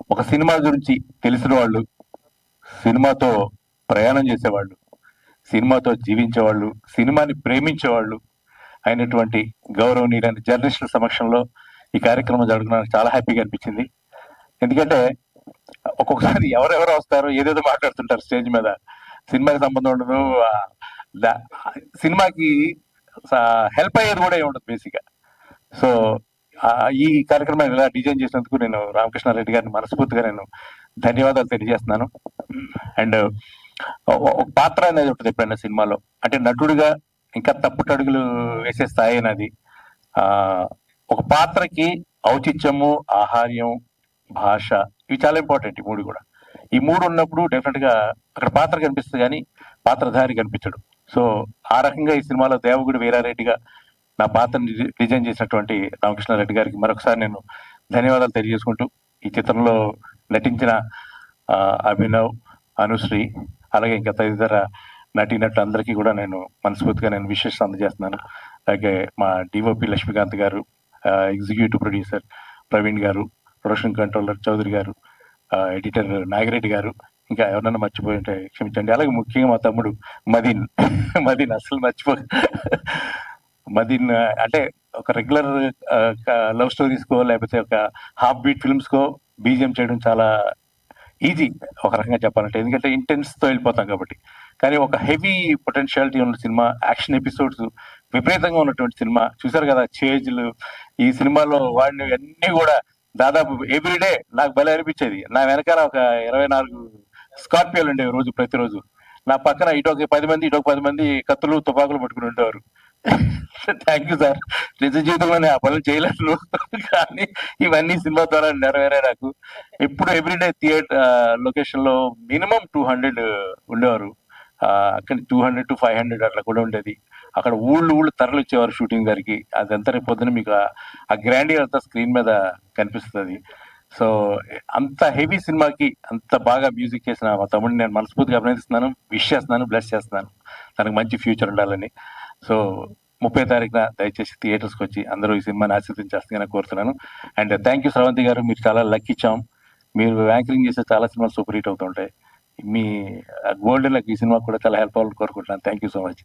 ఒక సినిమా గురించి తెలిసిన వాళ్ళు, సినిమాతో ప్రయాణం చేసేవాళ్ళు, సినిమాతో జీవించేవాళ్ళు, సినిమాని ప్రేమించేవాళ్ళు అయినటువంటి గౌరవనీయులైన జర్నలిస్టుల సమక్షంలో ఈ కార్యక్రమం జరగడానికి చాలా హ్యాపీగా అనిపించింది. ఎందుకంటే ఒక్కొక్కసారి ఎవరెవరు వస్తారు, ఏదేదో మాట్లాడుతుంటారు స్టేజ్ మీద, సినిమాకి సంబంధం ఉండదు, దా- సినిమాకి హెల్ప్ అయ్యేది కూడా ఏమి ఉండదు బేసిక్గా. సో ఈ కార్యక్రమాన్ని ఇలా డిజైన్ చేసినందుకు నేను రామకృష్ణారెడ్డి గారిని మనస్ఫూర్తిగా నేను ధన్యవాదాలు తెలియజేస్తున్నాను. అండ్ ఒక పాత్ర అనేది ఉంటుంది ఎప్పుడైనా సినిమాలో, అంటే నటుడిగా ఇంకా తప్పుటడుగులు వేసే స్థాయి అనేది. ఆ ఒక పాత్రకి ఔచిత్యము, ఆహార్యం, భాష, ఇవి చాలా ఇంపార్టెంట్. ఈ మూడు కూడా, ఈ మూడు ఉన్నప్పుడు డెఫినెట్ గా అక్కడ పాత్ర కనిపిస్తుంది కానీ పాత్రధారి కనిపించడు. సో ఆ రకంగా ఈ సినిమాలో దేవగుడి వీరారెడ్డిగా నా పాత్రని డిజైన్ చేసినటువంటి రామకృష్ణారెడ్డి గారికి మరొకసారి నేను ధన్యవాదాలు తెలియజేసుకుంటూ, ఈ చిత్రంలో నటించిన అభినవ్, అనుశ్రీ, అలాగే ఇంకా తదితర నటీనటులు అందరికీ కూడా నేను మనస్ఫూర్తిగా నేను విశేష అందజేస్తున్నాను. అలాగే మా డిఓపి లక్ష్మీకాంత్ గారు, ఎగ్జిక్యూటివ్ ప్రొడ్యూసర్ ప్రవీణ్ గారు, ప్రొడక్షన్ కంట్రోలర్ చౌదరి గారు, ఎడిటర్ నాగిరెడ్డి గారు, ఇంకా ఎవరన్నా మర్చిపోయి ఉంటే క్షమించండి. అలాగే ముఖ్యంగా మా తమ్ముడు మదీన్ మదీన్ అసలు మదీన్ అంటే ఒక రెగ్యులర్ లవ్ స్టోరీస్ కో లేకపోతే ఒక హాఫ్ బీట్ ఫిల్మ్స్ కో బీజిఎం చేయడం చాలా ఈజీ ఒక రకంగా చెప్పాలంటే, ఎందుకంటే ఇంటెన్స్ తో వెళ్ళిపోతాం కాబట్టి. కానీ ఒక హెవీ పొటెన్షియాలిటీ ఉన్న సినిమా, యాక్షన్ ఎపిసోడ్స్ విపరీతంగా ఉన్నటువంటి సినిమా చూసారు కదా, చేజ్లు, ఈ సినిమాలో వాడిని అన్ని కూడా దాదాపు ఎవ్రీడే నాకు భలే అనిపించేది. నా వెనకాల ఒక 24 స్కార్పియోలు ఉండేవి రోజు, ప్రతిరోజు. నా పక్కన ఇటొక 10 మంది, ఇటొక 10 మంది కత్తులు తుపాకులు పట్టుకుని ఉండేవారు. Thank you sir. నిజ జీవితంలో నేను ఆ పనులు చేయలేను, కానీ ఇవన్నీ సినిమా ద్వారా నెరవేరే నాకు. ఎప్పుడు ఎవ్రీడే థియేటర్ లొకేషన్ లో మినిమం 200 ఉండేవారు. అక్కడ 200 to 500 అట్లా కూడా ఉండేది. అక్కడ ఊళ్ళు తరలి వచ్చేవారు షూటింగ్ గారికి. అదంతా రేపు పొద్దున మీకు ఆ గ్రాండీ అంతా స్క్రీన్ మీద కనిపిస్తుంది. సో అంత హెవీ సినిమాకి అంత బాగా మ్యూజిక్ చేసిన మా తమ్ముడిని నేను మనస్ఫూర్తిగా అభినందిస్తున్నాను, విష్ చేస్తున్నాను, బ్లెస్ చేస్తున్నాను. తనకు మంచి ఫ్యూచర్ ఉండాలని. సో 30 తారీఖున దయచేసి థియేటర్స్కి వచ్చి అందరూ ఈ సినిమాని ఆశీర్వదించేస్తారని కోరుతున్నాను. అండ్ థ్యాంక్ యూ స్రవంతి గారు, మీరు చాలా లక్ ఇచ్చాం. మీరు యాంకరింగ్ చేసే చాలా సినిమాలు సూపర్ హిట్ అవుతుంటాయి. మీ గోల్డెన్ లక్ ఈ సినిమా కూడా చాలా హెల్ప్ అవ్వాలని కోరుకుంటున్నాను. Thank you so much.